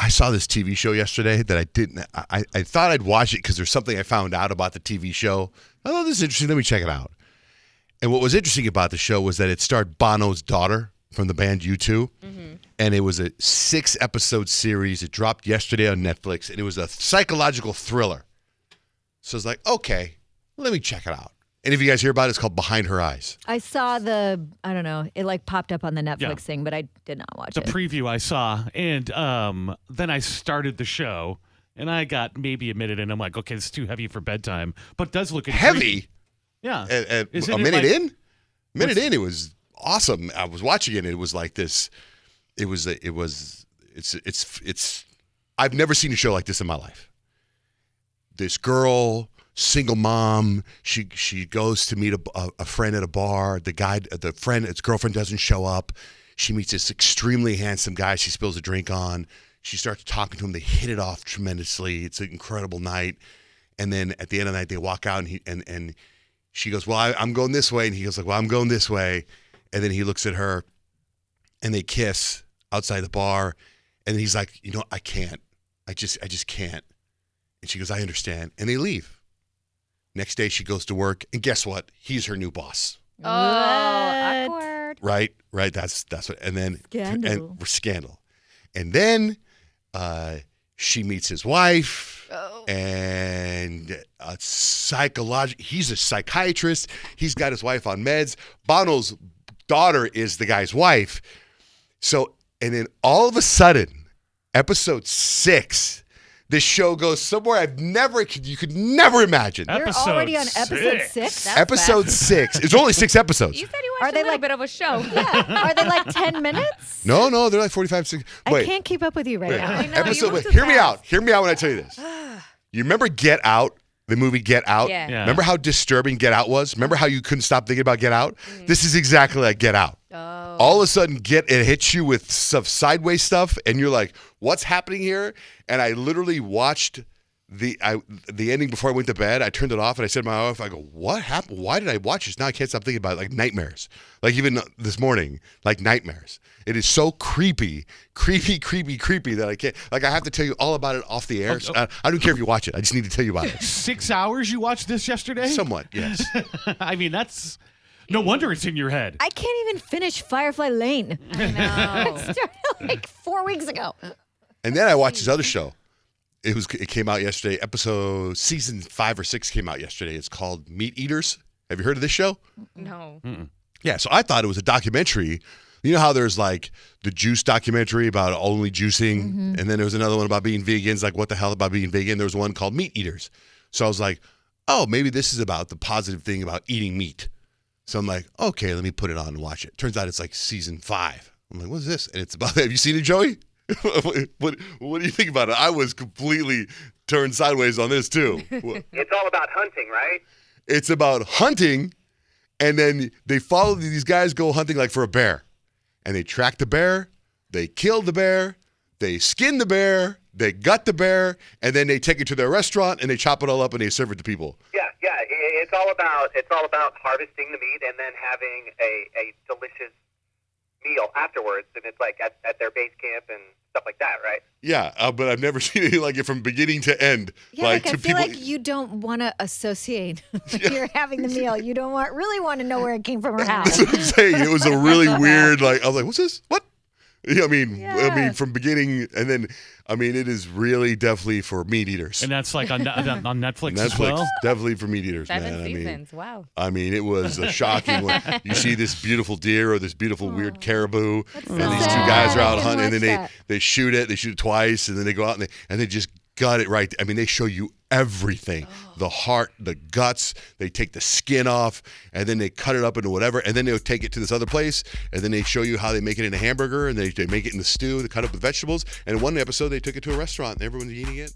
I saw this TV show yesterday that I didn't. I thought I'd watch it because there's something I found out about the TV show. I thought this is interesting. Let me check it out. And what was interesting about the show was that it starred Bono's daughter from the band U2. Mm-hmm. And it was a 6-episode series. It dropped yesterday on Netflix. And it was a psychological thriller. So I was like, okay, let me check it out. And if you guys hear about it, it's called Behind Her Eyes. I saw I don't know, it like popped up on the Netflix thing, but I did not watch it. The preview I saw, and then I started the show, and I got maybe a minute in. I'm like, okay, it's too heavy for bedtime, but it does look heavy. Yeah. A minute in? A minute in, it was awesome. I was watching it, and it was like this. It's I've never seen a show like this in my life. This girl, single mom, she goes to meet a friend at a bar. Its girlfriend doesn't show up. She meets this extremely handsome guy she spills a drink on. She starts talking to him. They hit it off tremendously. It's an incredible night. And then at the end of the night, they walk out, and she goes, well, I'm going this way. And he goes like, well, I'm going this way. And then he looks at her, and they kiss outside the bar. And then he's like, I can't. I just can't. And she goes, I understand. And they leave. Next day, she goes to work, and guess what? He's her new boss. Oh, awkward. Right. That's what. And then scandal. And then she meets his wife, and he's a psychiatrist. He's got his wife on meds. Bono's daughter is the guy's wife. So, and then all of a sudden, episode 6. This show goes somewhere you could never imagine. You're already on episode 6? Episode 6. It's only 6 episodes. You said you watched a little bit of a show. Yeah. Are they like 10 minutes? No, they're like 45, 60. Wait. I can't keep up with you right now. I know, hear me out. Hear me out when I tell you this. You remember Get Out? The movie Get Out? Yeah. Remember how disturbing Get Out was? Remember how you couldn't stop thinking about Get Out? This is exactly like Get Out. Oh. All of a sudden, it hits you with some sideways stuff, and you're like, what's happening here? And I literally watched the ending before I went to bed. I turned it off, and I said to my wife, I go, what happened? Why did I watch this? Now I can't stop thinking about it, like nightmares. Like even this morning, like nightmares. It is so creepy that I can't. Like I have to tell you all about it off the air. So I don't care if you watch it. I just need to tell you about it. 6 hours you watched this yesterday? Somewhat, yes. I mean, that's no wonder it's in your head. I can't even finish Firefly Lane. I know. I started like 4 weeks ago. And then I watched this other show. It came out yesterday. Season 5 or 6 came out yesterday. It's called Meat Eaters. Have you heard of this show? No. Mm-mm. Yeah, so I thought it was a documentary. You know how there's like the juice documentary about only juicing, and then there was another one about being vegans, like what the hell about being vegan? There was one called Meat Eaters. So I was like, oh, maybe this is about the positive thing about eating meat. So I'm like, okay, let me put it on and watch it. Turns out it's like season 5. I'm like, what is this? And it's about, have you seen it, Joey? What do you think about it? I was completely turned sideways on this too. It's all about hunting, right? It's about hunting, and then they follow these guys go hunting like for a bear. And they track the bear, they kill the bear, they skin the bear, they gut the bear, and then they take it to their restaurant and they chop it all up and they serve it to people. Yeah. It's all about harvesting the meat and then having a delicious meal afterwards, and it's like at their base camp and stuff like that, right? Yeah, but I've never seen anything like it from beginning to end. Yeah, like I feel like you don't want to associate when you're having the meal. You don't really want to know where it came from or how. That's what I'm saying. It was a really weird, I was like, what's this? What? I mean, from beginning, and then, it is really definitely for meat eaters. And that's like on Netflix as well? Definitely for meat eaters, 7 man. seasons, wow. It was a shocking one. You see this beautiful deer or this beautiful weird caribou, and these two guys are out hunting, and then they shoot it twice, and then they go out and they just gut it right. They show you everything. The heart, the guts, they take the skin off, and then they cut it up into whatever, and then they'll take it to this other place, and then they show you how they make it in a hamburger, and they make it in the stew, they cut up with vegetables, and in one episode they took it to a restaurant, and everyone's eating it.